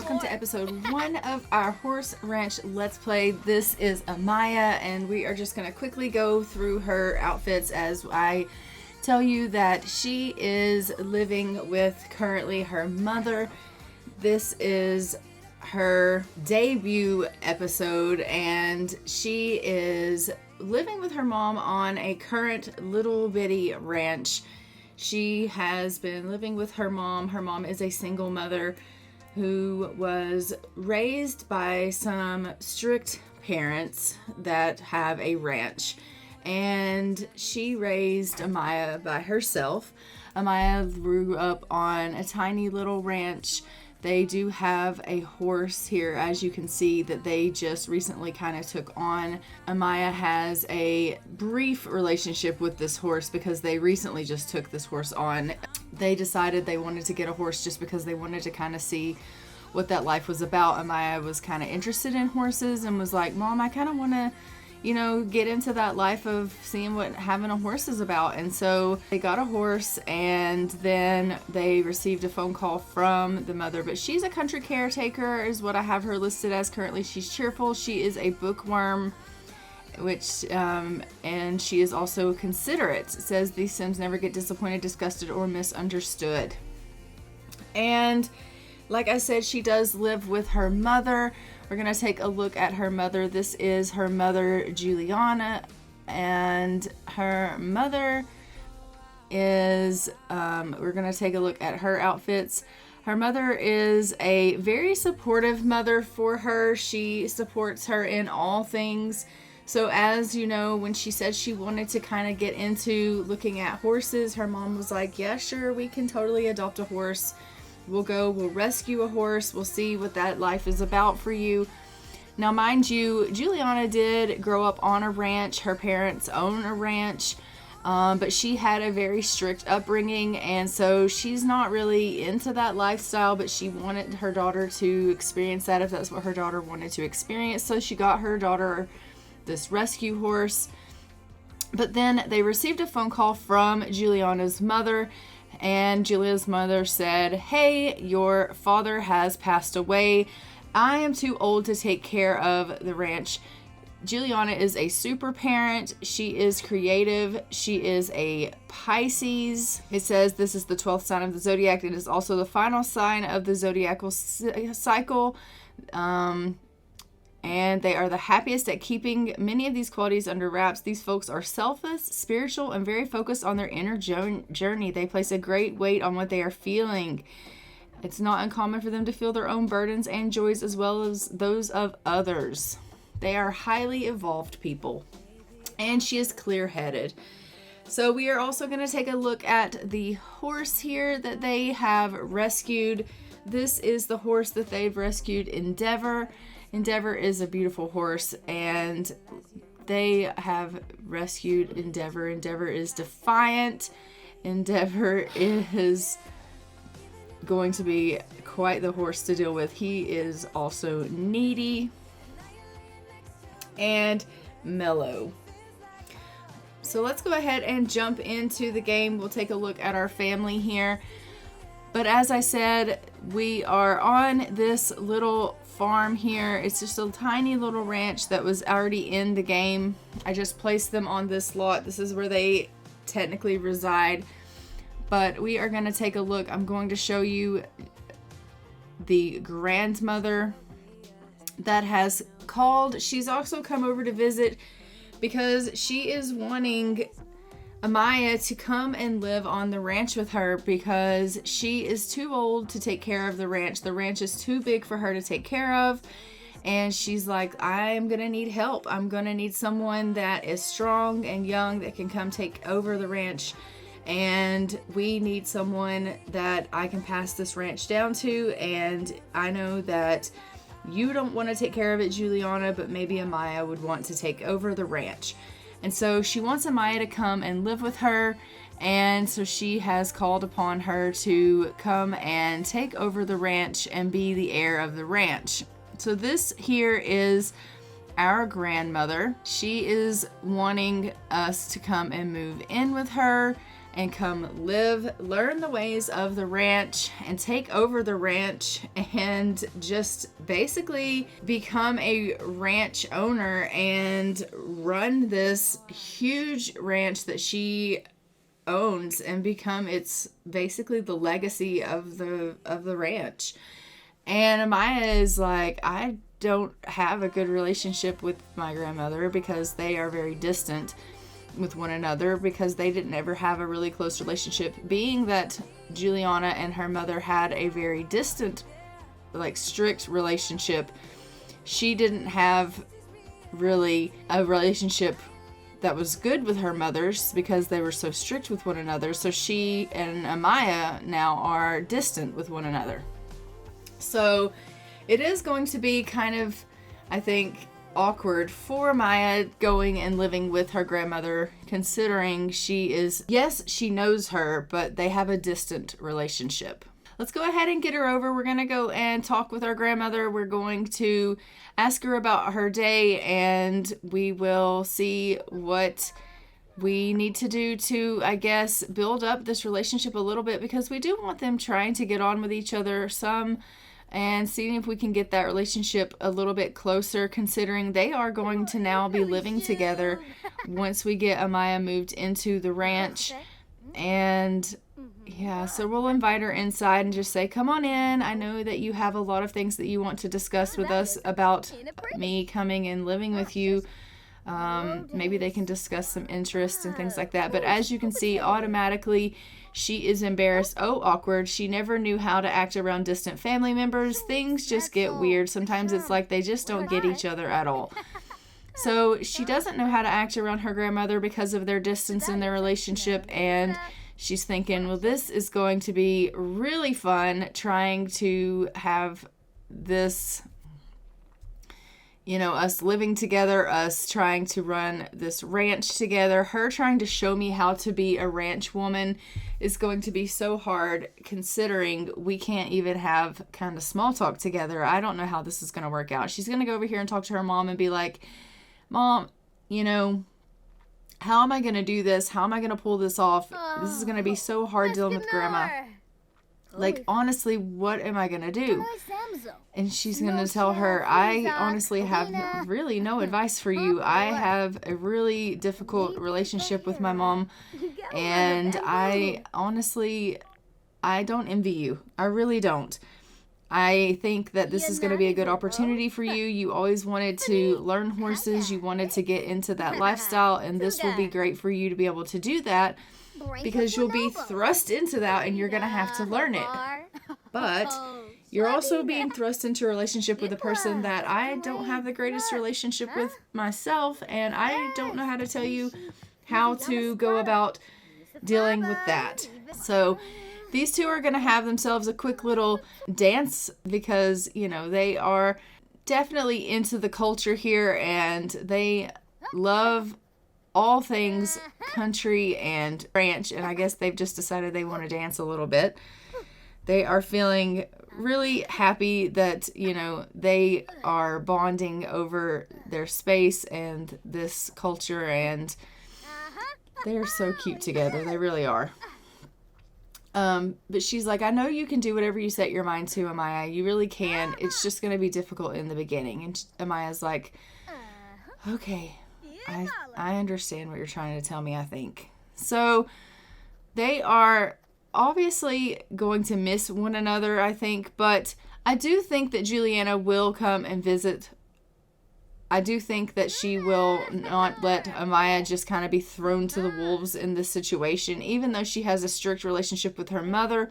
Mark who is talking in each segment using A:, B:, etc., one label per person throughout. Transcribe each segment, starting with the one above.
A: welcome to episode 1 of our Horse Ranch Let's Play. This is Amaya, and we are just going to quickly go through her outfits as I tell you that she is living with currently her mother. This is her debut episode, and she is living with her mom on a current little bitty ranch. She has been living with her mom. Her mom is a single mother who was raised by some strict parents that have a ranch. And she raised Amaya by herself. Amaya grew up on a tiny little ranch. They do have a horse here, as you can see, that they just recently kind of took on. Amaya has a brief relationship with this horse because they recently just took this horse on. They decided they wanted to get a horse just because they wanted to kind of see what that life was about. Amaya was kind of interested in horses and was like, Mom, I kind of want to, get into that life of seeing what having a horse is about. And so they got a horse, and then they received a phone call from the mother. But she's a country caretaker is what I have her listed as currently. She's cheerful. She is a bookworm, which and she is also considerate. It says these Sims never get disappointed, disgusted, or misunderstood. And like I said, she does live with her mother. We're going to take a look at her mother. This is her mother, Juliana, and her mother is, we're going to take a look at her outfits. Her mother is a very supportive mother for her. She supports her in all things. So as you know, when she said she wanted to kind of get into looking at horses, her mom was like, yeah, sure, we can totally adopt a horse. We'll rescue a horse. We'll see what that life is about for you. Now, mind you, Juliana did grow up on a ranch. Her parents own a ranch, but she had a very strict upbringing, and so she's not really into that lifestyle, but she wanted her daughter to experience that if that's what her daughter wanted to experience. So she got her daughter this rescue horse. But then they received a phone call from Juliana's mother, and Julia's mother said, hey, your father has passed away. I am too old to take care of the ranch. Juliana is a super parent. She is creative. She is a Pisces. It says this is the 12th sign of the zodiac. It is also the final sign of the zodiacal cycle. And they are the happiest at keeping many of these qualities under wraps. These folks are selfless, spiritual, and very focused on their inner journey. They place a great weight on what they are feeling. It's not uncommon for them to feel their own burdens and joys as well as those of others. They are highly evolved people. And she is clear-headed. So we are also going to take a look at the horse here that they have rescued. This is the horse that they've rescued, Endeavor. Endeavor is a beautiful horse, and they have rescued Endeavor. Endeavor is defiant. Endeavor is going to be quite the horse to deal with. He is also needy and mellow. So let's go ahead and jump into the game. We'll take a look at our family here. But as I said, we are on this little farm here. It's just a tiny little ranch that was already in the game. I just placed them on this lot. This is where they technically reside. But we are going to take a look. I'm going to show you the grandmother that has called. She's also come over to visit because she is wanting Amaya to come and live on the ranch with her because she is too old to take care of the ranch. The ranch is too big for her to take care of. And she's like, I'm going to need help. I'm going to need someone that is strong and young that can come take over the ranch. And we need someone that I can pass this ranch down to. And I know that you don't want to take care of it, Juliana, but maybe Amaya would want to take over the ranch. And so she wants Amaya to come and live with her. And so she has called upon her to come and take over the ranch and be the heir of the ranch. So this here is our grandmother. She is wanting us to come and move in with her. and come learn the ways of the ranch and take over the ranch and just basically become a ranch owner and run this huge ranch that she owns and become its basically the legacy of the ranch. And Amaya is like, I don't have a good relationship with my grandmother because they are very distant with one another because they didn't ever have a really close relationship, being that Juliana and her mother had a very distant, like strict relationship. She didn't have really a relationship that was good with her mothers because they were so strict with one another. So she and Amaya now are distant with one another. So it is going to be kind of, I think, awkward for Maya going and living with her grandmother, considering she is, yes, she knows her, but they have a distant relationship. Let's go ahead and get her over. We're going to go and talk with our grandmother. We're going to ask her about her day, and we will see what we need to do to, I guess, build up this relationship a little bit, because we do want them trying to get on with each other some and seeing if we can get that relationship a little bit closer, considering they are going to now be living together once we get Amaya moved into the ranch. And yeah, so we'll invite her inside and just say, come on in. I know that you have a lot of things that you want to discuss with us about me coming and living with you. Maybe they can discuss some interests and things like that. But as you can see, automatically she is embarrassed. Oh, awkward. She never knew how to act around distant family members. Things just get weird. Sometimes it's like they just don't get each other at all. So she doesn't know how to act around her grandmother because of their distance in their relationship. And she's thinking, well, this is going to be really fun trying to have this, you know, us living together, us trying to run this ranch together. Her trying to show me how to be a ranch woman is going to be so hard, considering we can't even have kind of small talk together. I don't know how this is going to work out. She's going to go over here and talk to her mom and be like, Mom, you know, how am I going to do this? How am I going to pull this off? This is going to be so hard dealing with Grandma. Like, honestly, what am I going to do? And she's going to tell her, I honestly have really no advice for you. I have a really difficult relationship with my mom. And I don't envy you. I really don't. I think that this is going to be a good opportunity for you. You always wanted to learn horses. You wanted to get into that lifestyle. And this will be great for you to be able to do that, because you'll be thrust into that and you're going to have to learn it. But you're also being thrust into a relationship with a person that I don't have the greatest relationship with myself, and I don't know how to tell you how to go about dealing with that. So these two are going to have themselves a quick little dance, because, you know, they are definitely into the culture here and they love all things country and ranch, and I guess they've just decided they want to dance a little bit. They are feeling really happy that, you know, they are bonding over their space and this culture, and they're so cute together. They really are. But she's like, I know you can do whatever you set your mind to, Amaya. You really can. It's just going to be difficult in the beginning. And Amaya's like, okay, I understand what you're trying to tell me, I think. So they are obviously going to miss one another, I think. But I do think that Juliana will come and visit. I do think that she will not let Amaya just kind of be thrown to the wolves in this situation. Even though she has a strict relationship with her mother,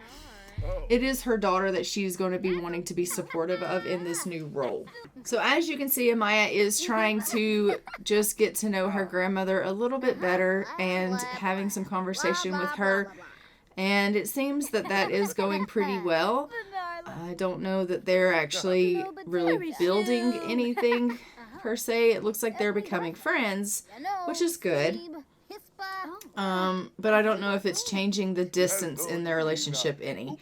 A: it is her daughter that she's going to be wanting to be supportive of in this new role. So as you can see, Amaya is trying to just get to know her grandmother a little bit better and having some conversation with her. And it seems that that is going pretty well. I don't know that they're actually really building anything per se. It looks like they're becoming friends, which is good. But I don't know if it's changing the distance in their relationship any.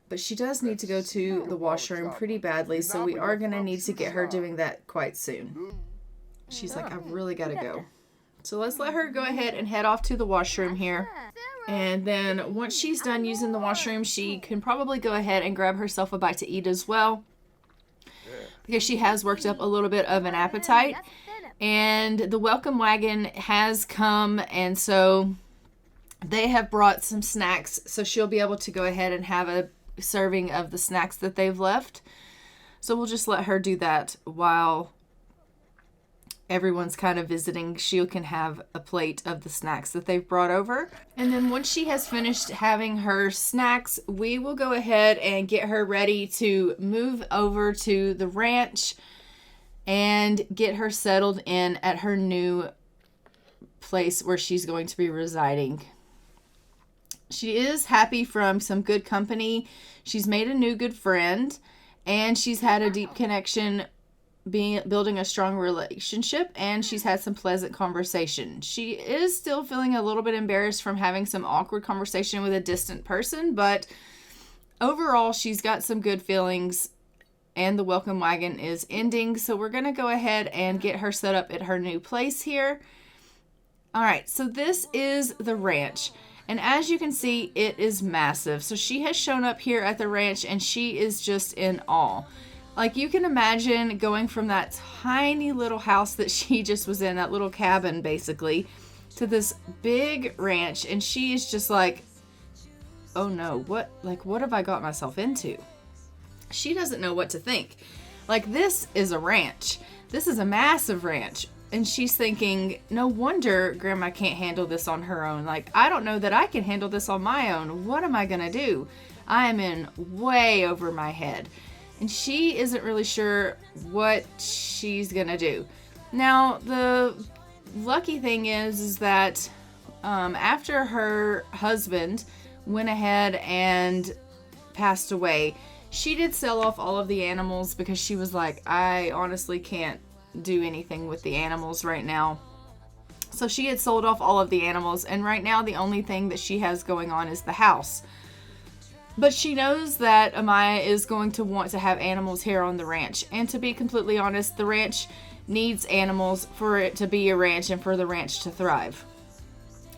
A: But she does need to go to the washroom pretty badly, so we are going to need to get her doing that quite soon. She's like, I really got to go. So let's let her go ahead and head off to the washroom here. And then once she's done using the washroom, she can probably go ahead and grab herself a bite to eat as well, because she has worked up a little bit of an appetite. And the welcome wagon has come, and so they have brought some snacks, so she'll be able to go ahead and have a serving of the snacks that they've left. So we'll just let her do that while everyone's kind of visiting. She can have a plate of the snacks that they've brought over. And then once she has finished having her snacks, we will go ahead and get her ready to move over to the ranch and get her settled in at her new place where she's going to be residing. She is happy from some good company. She's made a new good friend, and she's had a deep connection, building a strong relationship, and she's had some pleasant conversation. She is still feeling a little bit embarrassed from having some awkward conversation with a distant person, but overall she's got some good feelings, and the welcome wagon is ending. So we're going to go ahead and get her set up at her new place here. All right, so this is the ranch. And as you can see, it is massive. So she has shown up here at the ranch, and she is just in awe. Like, you can imagine going from that tiny little house that she just was in, that little cabin basically, to this big ranch, and she is just like, oh no, what have I got myself into? She doesn't know what to think. Like, this is a ranch. This is a massive ranch. And she's thinking, no wonder Grandma can't handle this on her own. Like, I don't know that I can handle this on my own. What am I going to do? I am in way over my head. And she isn't really sure what she's going to do. Now, the lucky thing is that after her husband went ahead and passed away, she did sell off all of the animals, because she was like, I honestly can't do anything with the animals right now. So she had sold off all of the animals, and right now the only thing that she has going on is the house. But she knows that Amaya is going to want to have animals here on the ranch. And to be completely honest, the ranch needs animals for it to be a ranch and for the ranch to thrive.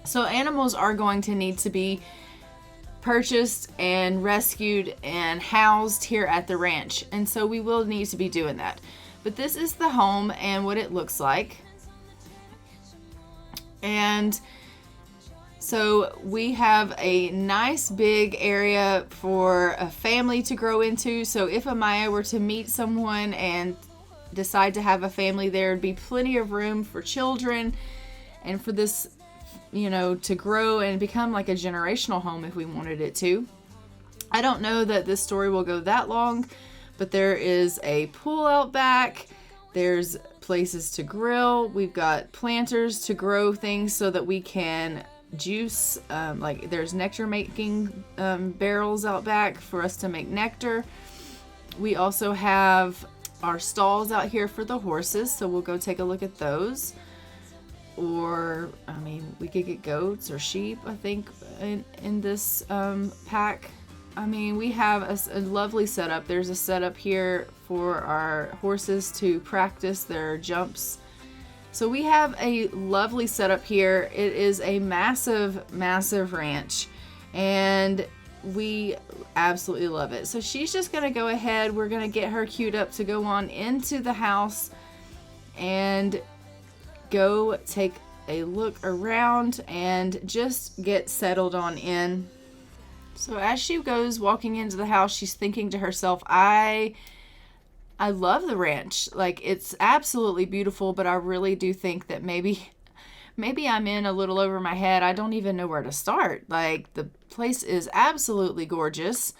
A: So animals are going to need to be purchased and rescued and housed here at the ranch. And so we will need to be doing that. But this is the home and what it looks like. And so we have a nice big area for a family to grow into. So if Amaya were to meet someone and decide to have a family, there would be plenty of room for children and for this, to grow and become like a generational home if we wanted it to. I don't know that this story will go that long, but there is a pool out back. There's places to grill. We've got planters to grow things so that we can juice. Like, there's nectar making barrels out back for us to make nectar. We also have our stalls out here for the horses, so we'll go take a look at those. Or, we could get goats or sheep, I think, in this pack. We have a lovely setup. There's a setup here for our horses to practice their jumps. So we have a lovely setup here. It is a massive, massive ranch, and we absolutely love it. So she's just going to go ahead. We're going to get her queued up to go on into the house and go take a look around and just get settled on in. So as she goes walking into the house, she's thinking to herself, I love the ranch. Like, it's absolutely beautiful, but I really do think that maybe I'm in a little over my head. I don't even know where to start. Like, the place is absolutely gorgeous,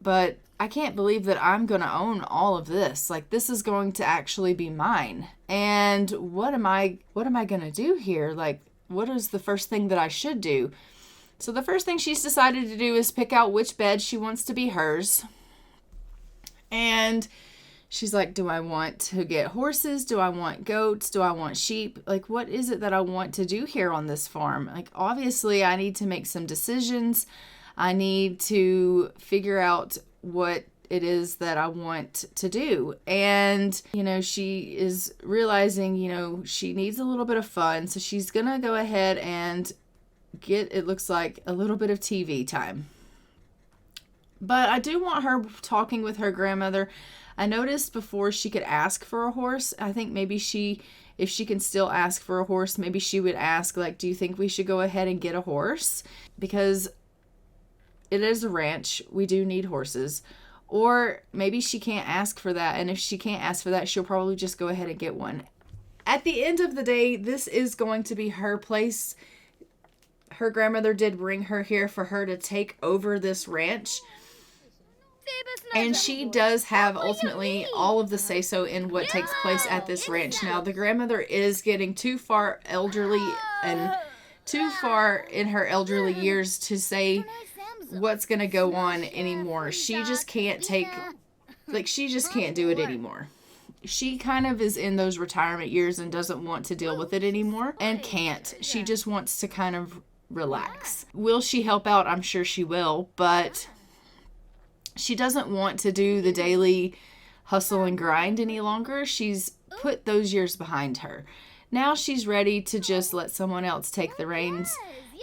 A: but I can't believe that I'm going to own all of this. Like, this is going to actually be mine. And what am I going to do here? Like, what is the first thing that I should do? So the first thing she's decided to do is pick out which bed she wants to be hers. And she's like, do I want to get horses? Do I want goats? Do I want sheep? Like, what is it that I want to do here on this farm? Like, obviously, I need to make some decisions. I need to figure out what it is that I want to do. And, you know, she is realizing, you know, she needs a little bit of fun. So she's going to go ahead and get, it looks like, a little bit of TV time. But I do want her talking with her grandmother. I noticed before she could ask for a horse. I think maybe if she can still ask for a horse, maybe she would ask, like, do you think we should go ahead and get a horse? Because it is a ranch. We do need horses. Or maybe she can't ask for that. And if she can't ask for that, she'll probably just go ahead and get one. At the end of the day, this is going to be her place. Her grandmother did bring her here for her to take over this ranch. And she does have ultimately all of the say-so in what takes place at this ranch. Now, the grandmother is getting too far elderly and too far in her elderly years to say what's going to go on anymore. She just can't she just can't do it anymore. She kind of is in those retirement years and doesn't want to deal with it anymore and can't. She just wants to kind of relax. Will she help out? I'm sure she will, but she doesn't want to do the daily hustle and grind any longer. She's put those years behind her. Now she's ready to just let someone else take the reins,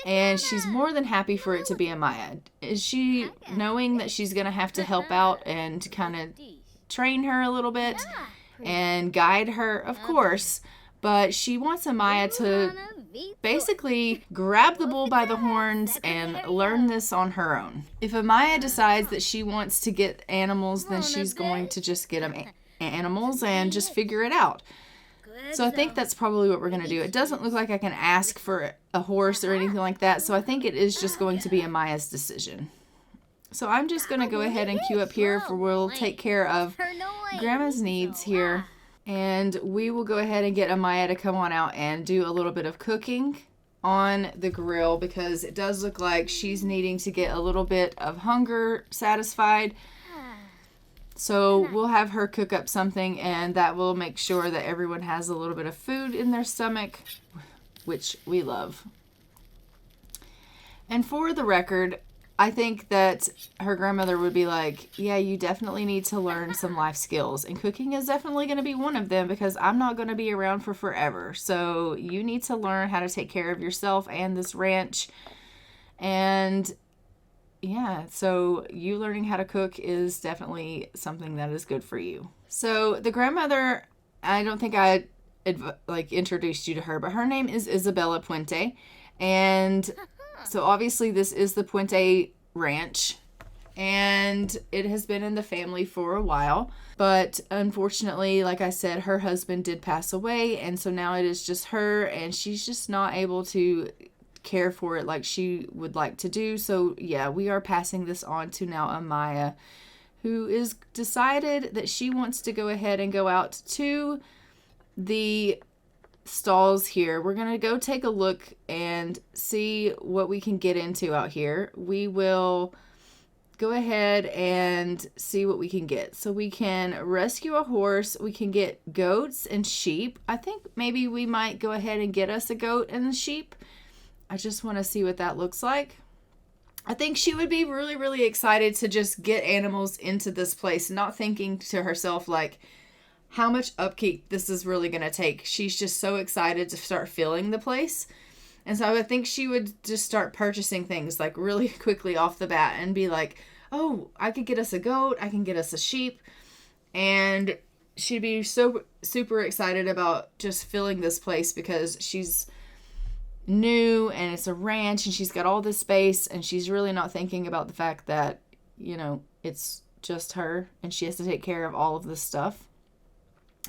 A: and she's more than happy for it to be Amaya. Is she knowing that she's going to have to help out and kind of train her a little bit and guide her? Of course, but she wants Amaya to basically grab the bull by the horns and learn this on her own. If Amaya decides that she wants to get animals, then she's going to just get them animals and just figure it out. So I think that's probably what we're going to do. It doesn't look like I can ask for a horse or anything like that, so I think it is just going to be Amaya's decision. So I'm just going to go ahead and queue up here for we'll take care of Grandma's needs here. And we will go ahead and get Amaya to come on out and do a little bit of cooking on the grill, because it does look like she's needing to get a little bit of hunger satisfied. So we'll have her cook up something, and that will make sure that everyone has a little bit of food in their stomach, which we love. And for the record, I think that her grandmother would be like, yeah, you definitely need to learn some life skills. And cooking is definitely going to be one of them, because I'm not going to be around for forever. So you need to learn how to take care of yourself and this ranch. And yeah, so you learning how to cook is definitely something that is good for you. So the grandmother, I don't think I introduced you to her, but her name is Isabella Puente. And so obviously this is the Puente ranch, and it has been in the family for a while. But unfortunately, like I said, her husband did pass away, and so now it is just her, and she's just not able to care for it like she would like to do. So yeah, we are passing this on to now Amaya, who is decided that she wants to go ahead and go out to the stalls here. We're going to go take a look and see what we can get into out here. We will go ahead and see what we can get. So we can rescue a horse. We can get goats and sheep. I think maybe we might go ahead and get us a goat and a sheep. I just want to see what that looks like. I think she would be really, really excited to just get animals into this place, not thinking to herself like how much upkeep this is really going to take. She's just so excited to start filling the place. And so I think she would just start purchasing things like really quickly off the bat and be like, oh, I could get us a goat. I can get us a sheep. And she'd be so super excited about just filling this place, because she's new and it's a ranch and she's got all this space, and she's really not thinking about the fact that, you know, it's just her and she has to take care of all of this stuff.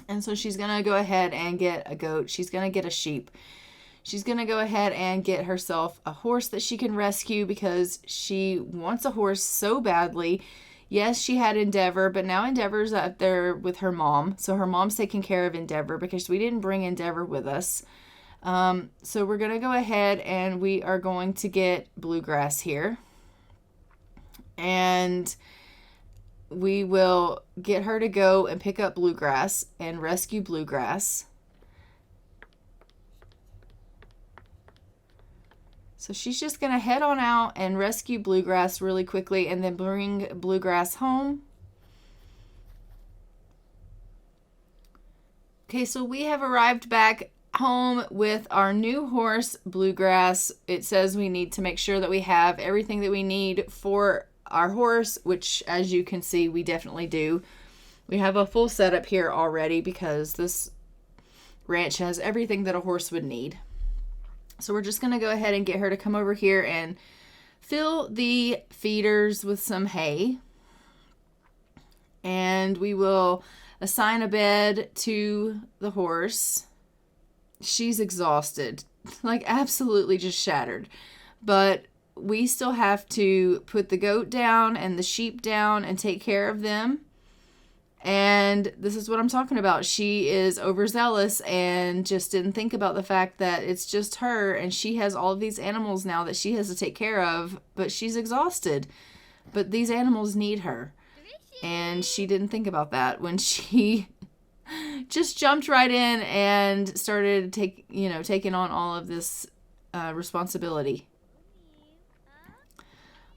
A: And so she's going to go ahead and get a goat. She's going to get a sheep. She's going to go ahead and get herself a horse that she can rescue, because she wants a horse so badly. Yes, she had Endeavor, but now Endeavor's up there with her mom. So her mom's taking care of Endeavor, because we didn't bring Endeavor with us. So we're going to go ahead and we are going to get Bluegrass here. And we will get her to go and pick up Bluegrass and rescue Bluegrass. So she's just going to head on out and rescue Bluegrass really quickly and then bring Bluegrass home. Okay, so we have arrived back home with our new horse, Bluegrass. It says we need to make sure that we have everything that we need for our horse, which, as you can see, we definitely do. We have a full setup here already because this ranch has everything that a horse would need. So we're just going to go ahead and get her to come over here and fill the feeders with some hay. And we will assign a bed to the horse. She's exhausted, like absolutely just shattered. But we still have to put the goat down and the sheep down and take care of them. And this is what I'm talking about. She is overzealous and just didn't think about the fact that it's just her and she has all of these animals now that she has to take care of, but she's exhausted. But these animals need her. And she didn't think about that when she just jumped right in and started taking on all of this responsibility.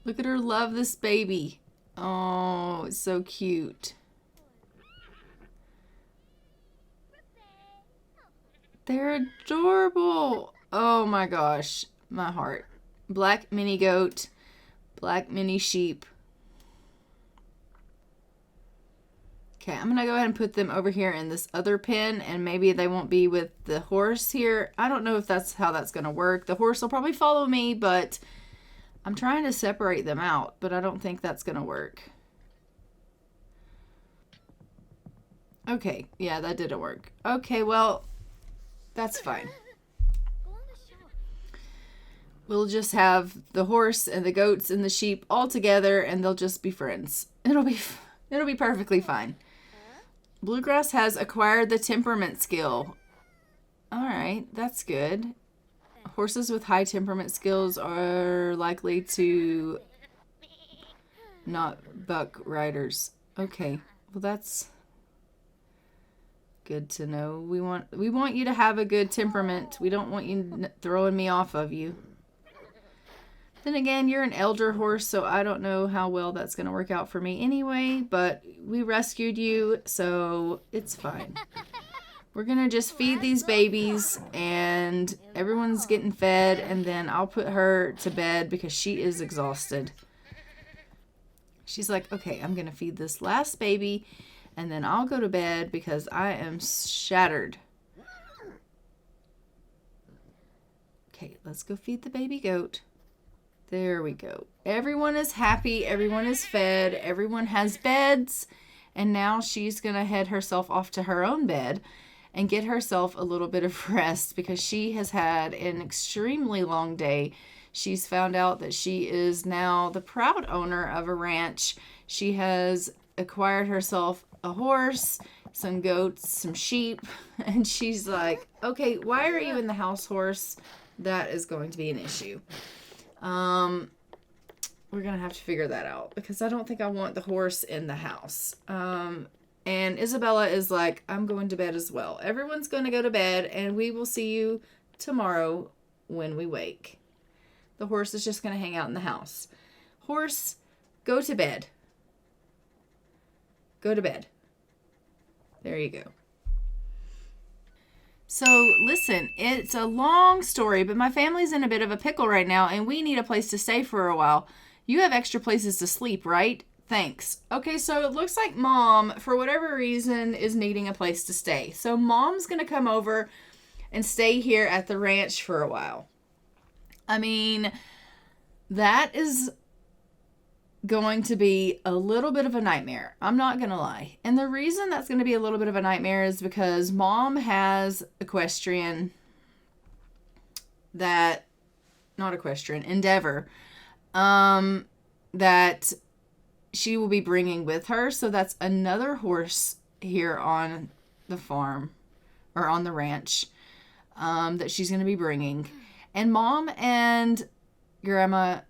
A: Look at her love this baby. Oh, it's so cute. They're adorable. Oh my gosh, my heart. Black mini goat, black mini sheep. Okay, I'm going to go ahead and put them over here in this other pen, and maybe they won't be with the horse here. I don't know if that's how that's going to work. The horse will probably follow me, but I'm trying to separate them out, but I don't think that's going to work. Okay, yeah, that didn't work. Okay, well, that's fine. We'll just have the horse and the goats and the sheep all together, and they'll just be friends. It'll be perfectly fine. Bluegrass has acquired the temperament skill. All right, that's good. Horses with high temperament skills are likely to not buck riders. Okay, well that's good to know. We want you to have a good temperament. We don't want you throwing me off of you. Then again, you're an elder horse, so I don't know how well that's going to work out for me anyway, but we rescued you, so it's fine. We're going to just feed these babies, and everyone's getting fed, and then I'll put her to bed because she is exhausted. She's like, okay, I'm going to feed this last baby, and then I'll go to bed because I am shattered. Okay, let's go feed the baby goat. There we go. Everyone is happy. Everyone is fed. Everyone has beds. And now she's going to head herself off to her own bed and get herself a little bit of rest because she has had an extremely long day. She's found out that she is now the proud owner of a ranch. She has acquired herself a horse, some goats, some sheep. And she's like, okay, why are you in the house, horse? That is going to be an issue. We're going to have to figure that out because I don't think I want the horse in the house. And Isabella is like, I'm going to bed as well. Everyone's going to go to bed and we will see you tomorrow when we wake. The horse is just going to hang out in the house. Horse, go to bed. Go to bed. There you go. So, listen, it's a long story, but my family's in a bit of a pickle right now, and we need a place to stay for a while. You have extra places to sleep, right? Thanks. Okay, so it looks like Mom, for whatever reason, is needing a place to stay. So, Mom's going to come over and stay here at the ranch for a while. I mean, that is going to be a little bit of a nightmare. I'm not going to lie. And the reason that's going to be a little bit of a nightmare is because Mom has Endeavor, that she will be bringing with her. So that's another horse here on the farm or on the ranch, that she's going to be bringing. And Mom and Grandma,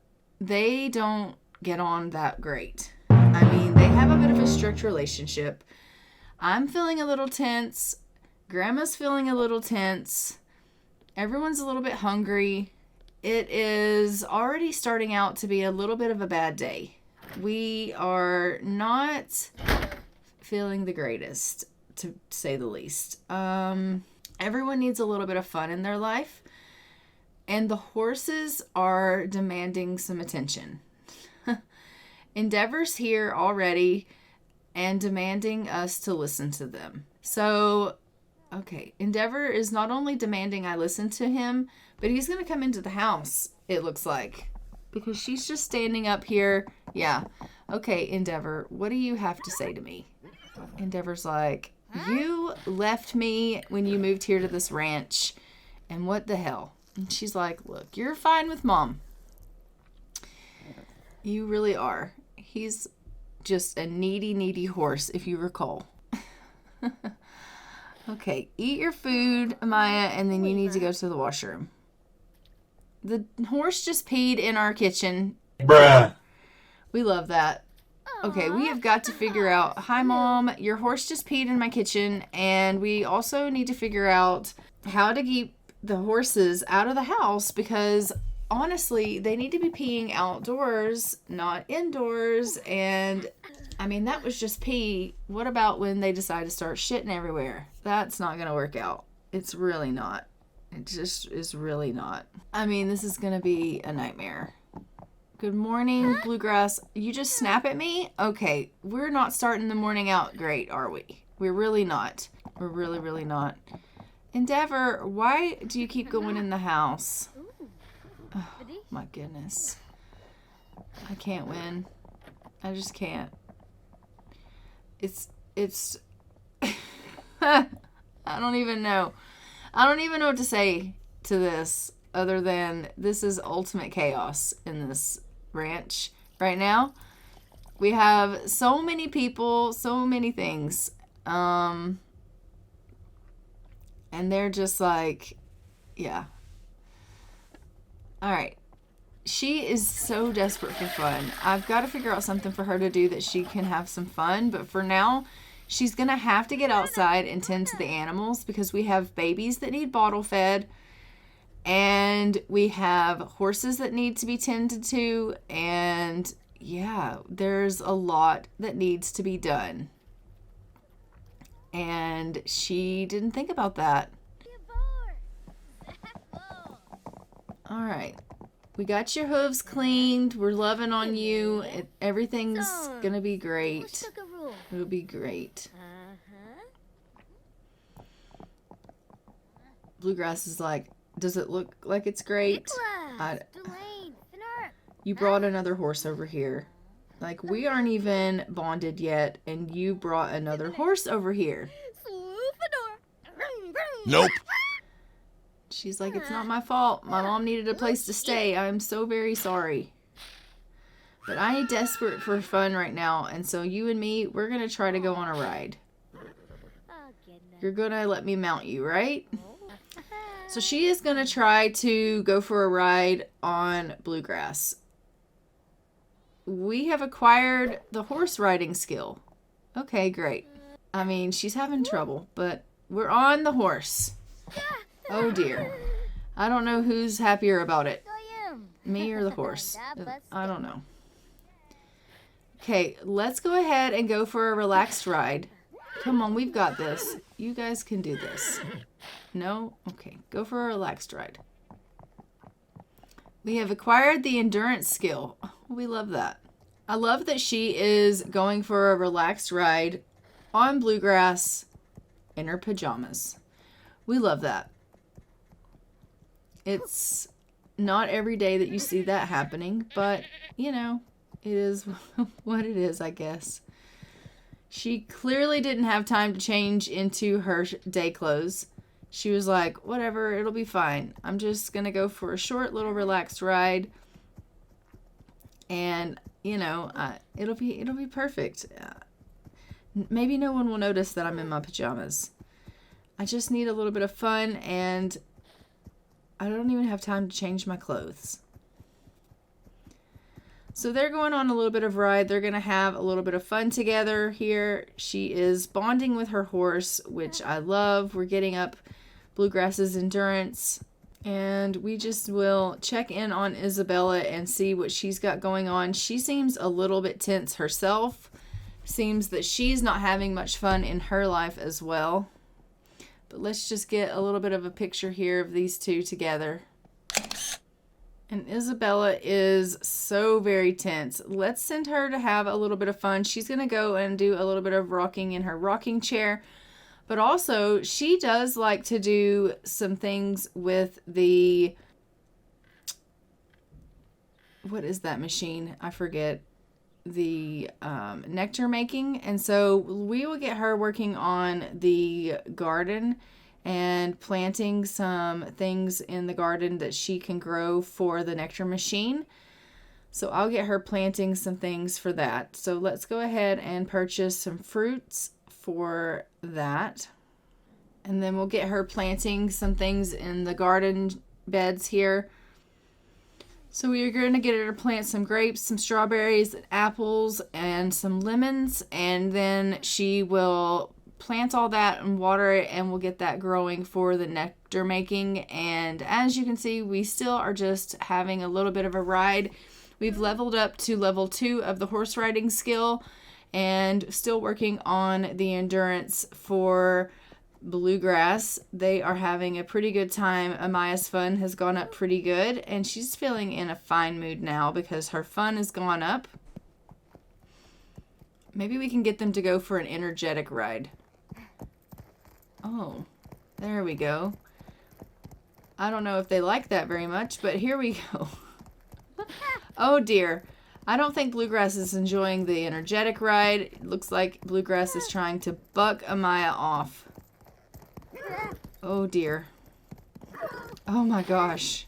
A: they don't get on that great. I mean, they have a bit of a strict relationship. I'm feeling a little tense. Grandma's feeling a little tense. Everyone's a little bit hungry. It is already starting out to be a little bit of a bad day. We are not feeling the greatest to say the least. Everyone needs a little bit of fun in their life, and the horses are demanding some attention. Endeavor's here already and demanding us to listen to them. So, okay, Endeavor is not only demanding I listen to him, but he's going to come into the house, it looks like, because she's just standing up here. Yeah. Okay, Endeavor, what do you have to say to me? Endeavor's like, you left me when you moved here to this ranch, and what the hell? And she's like, look, you're fine with Mom. You really are. He's just a needy horse, if you recall. Okay, eat your food, Amaya, and then you need to go to the washroom. The horse just peed in our kitchen.
B: Bruh.
A: We love that. Okay, we have got to figure out, hi Mom, your horse just peed in my kitchen, and we also need to figure out how to keep the horses out of the house, because honestly, they need to be peeing outdoors, not indoors. And I mean, that was just pee. What about when they decide to start shitting everywhere? That's not going to work out. It's really not. It just is really not. I mean, this is going to be a nightmare. Good morning, Bluegrass. You just snap at me? Okay, we're not starting the morning out great, are we? We're really not. We're really not. Endeavor, why do you keep going in the house? Oh, my goodness. I can't win. I just can't. It's I don't even know. I don't even know what to say to this other than this is ultimate chaos in this ranch right now. We have so many people, so many things. And they're just like, yeah. All right. She is so desperate for fun. I've got to figure out something for her to do that she can have some fun. But for now, she's going to have to get outside and tend to the animals, because we have babies that need bottle fed. And we have horses that need to be tended to. And yeah, there's a lot that needs to be done. And she didn't think about that. All right. We got your hooves cleaned. We're loving on you. Everything's going to be great. It'll be great. Bluegrass is like, does it look like it's great? You brought another horse over here. Like, we aren't even bonded yet, and you brought another horse over here.
B: Nope.
A: She's like, it's not my fault. My mom needed a place to stay. I'm so very sorry. But I am desperate for fun right now, and so you and me, we're going to try to go on a ride. You're going to let me mount you, right? So she is going to try to go for a ride on Bluegrass. We have acquired the horse riding skill. Okay, great. I mean, she's having trouble, but we're on the horse. Oh dear. I don't know who's happier about it. Me or the horse. I don't know. Okay, let's go ahead and go for a relaxed ride. Come on, we've got this. You guys can do this. No? Okay, go for a relaxed ride. We have acquired the endurance skill. We love that. I love that she is going for a relaxed ride on Bluegrass in her pajamas. We love that. It's not every day that you see that happening, but, you know, it is what it is, I guess. She clearly didn't have time to change into her day clothes. She was like, whatever, it'll be fine. I'm just going to go for a short little relaxed ride. And, you know, it'll be perfect. Maybe no one will notice that I'm in my pajamas. I just need a little bit of fun, and I don't even have time to change my clothes. So they're going on a little bit of ride. They're going to have a little bit of fun together here. She is bonding with her horse, which I love. We're getting up Bluegrass's endurance. And we just will check in on Isabella and see what she's got going on. She seems a little bit tense herself. seems that she's not having much fun in her life as well. But let's just get a little bit of a picture here of these two together. And Isabella is so very tense. Let's send her to have a little bit of fun. She's going to go and do a little bit of rocking in her rocking chair. But also, she does like to do some things with the... What is that machine? I forget. The nectar making. And so we will get her working on the garden and planting some things in the garden that she can grow for the nectar machine. So I'll get her planting some things for that. So let's go ahead and purchase some fruits for that. And then we'll get her planting some things in the garden beds here. So we are going to get her to plant some grapes, some strawberries, apples, and some lemons. And then she will plant all that and water it, and we'll get that growing for the nectar making. And as you can see, we still are just having a little bit of a ride. We've leveled up to level 2 of the horse riding skill and still working on the endurance for Bluegrass. They are having a pretty good time. Amaya's fun has gone up pretty good, and she's feeling in a fine mood now because her fun has gone up. Maybe we can get them to go for an energetic ride. Oh, there we go. I don't know if they like that very much, but here we go. Oh dear. I don't think Bluegrass is enjoying the energetic ride. It looks like Bluegrass is trying to buck Amaya off. Oh dear. Oh my gosh.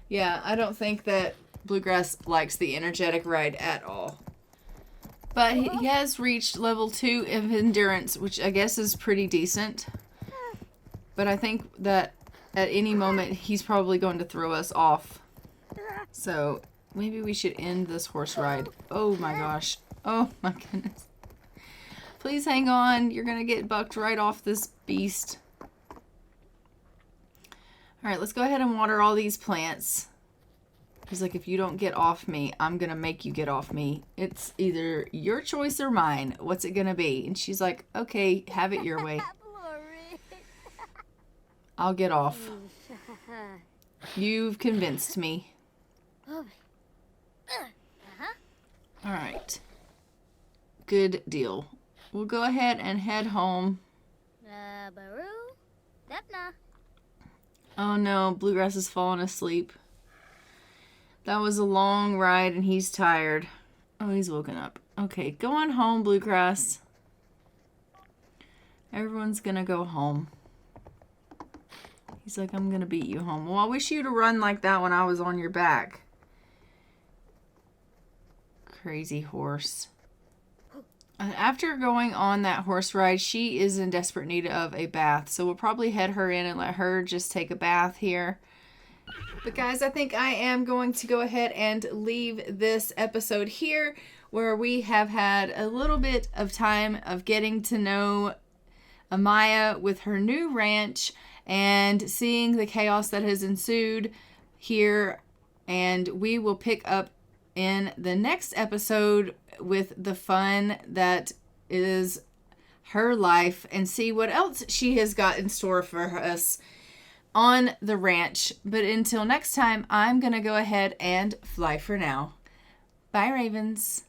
A: Yeah, I don't think that Bluegrass likes the energetic ride at all. But he has reached level 2 of endurance, which I guess is pretty decent. But I think that at any moment he's probably going to throw us off. So maybe we should end this horse ride. Oh my gosh. Oh my goodness. Please hang on. You're going to get bucked right off this beast. All right, let's go ahead and water all these plants. He's like, if you don't get off me, I'm going to make you get off me. It's either your choice or mine. What's it going to be? And she's like, okay, have it your way. I'll get off. You've convinced me. All right. Good deal. We'll go ahead and head home. Oh no, Bluegrass has fallen asleep. That was a long ride and he's tired. Oh, he's woken up. Okay, go on home, Bluegrass. Everyone's gonna go home. He's like, I'm gonna beat you home. Well, I wish you'd run like that when I was on your back. Crazy horse. After going on that horse ride, she is in desperate need of a bath. So we'll probably head her in and let her just take a bath here. But guys, I think I am going to go ahead and leave this episode here, where we have had a little bit of time of getting to know Amaya with her new ranch and seeing the chaos that has ensued here. And we will pick up in the next episode with the fun that is her life and see what else she has got in store for us on the ranch. But until next time, I'm going to go ahead and fly for now. Bye, Ravens.